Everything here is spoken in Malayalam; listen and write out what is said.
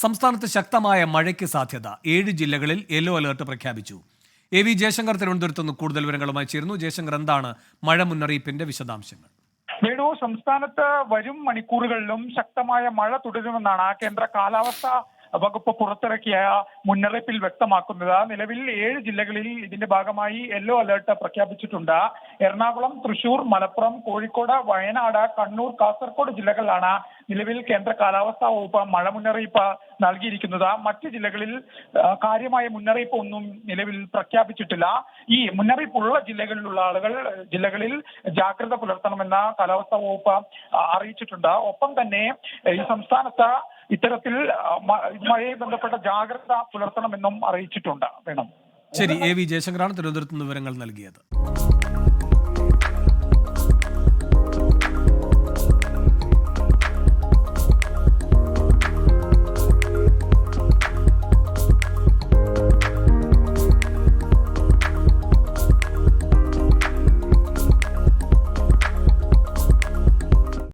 സംസ്ഥാനത്ത് ശക്തമായ മഴയ്ക്ക് സാധ്യത 7 ജില്ലകളിൽ യെല്ലോ അലർട്ട് പ്രഖ്യാപിച്ചു. AV ജയശങ്കർ തിരുവനന്തപുരത്ത് നിന്ന് കൂടുതൽ വിവരങ്ങളുമായി ചേരുന്നു. ജയശങ്കർ, എന്താണ് മഴ മുന്നറിയിപ്പിന്റെ വിശദാംശങ്ങൾ? വേണു, സംസ്ഥാനത്ത് വരും മണിക്കൂറുകളിലും ശക്തമായ മഴ തുടരുമെന്നാണ് കേന്ദ്ര കാലാവസ്ഥാ വകുപ്പ് പുറത്തിറക്കിയ മുന്നറിയിപ്പിൽ വ്യക്തമാക്കുന്നത്. നിലവിൽ 7 ജില്ലകളിൽ ഇതിന്റെ ഭാഗമായി യെല്ലോ അലർട്ട് പ്രഖ്യാപിച്ചിട്ടുണ്ട്. എറണാകുളം, തൃശൂർ, മലപ്പുറം, കോഴിക്കോട്, വയനാട്, കണ്ണൂർ, കാസർഗോഡ് ജില്ലകളിലാണ് നിലവിൽ കേന്ദ്ര കാലാവസ്ഥാ വകുപ്പ് മഴ മുന്നറിയിപ്പ് നൽകിയിരിക്കുന്നത്. മറ്റ് ജില്ലകളിൽ കാര്യമായ മുന്നറിയിപ്പ് ഒന്നും നിലവിൽ പ്രഖ്യാപിച്ചിട്ടില്ല. ഈ മുന്നറിയിപ്പുള്ള ജില്ലകളിൽ ജാഗ്രത പുലർത്തണമെന്ന കാലാവസ്ഥാ വകുപ്പ് അറിയിച്ചിട്ടുണ്ട്. ഒപ്പം തന്നെ ഈ സംസ്ഥാനത്ത് ഇത്തരത്തിൽ മഴയെ ബന്ധപ്പെട്ട ജാഗ്രത പുലർത്തണമെന്നും അറിയിച്ചിട്ടുണ്ട്. വേണം. ശരി, AV ജയശങ്കറാണ് തിരുവനന്തപുരത്ത് നിന്ന് വിവരങ്ങൾ നൽകിയത്.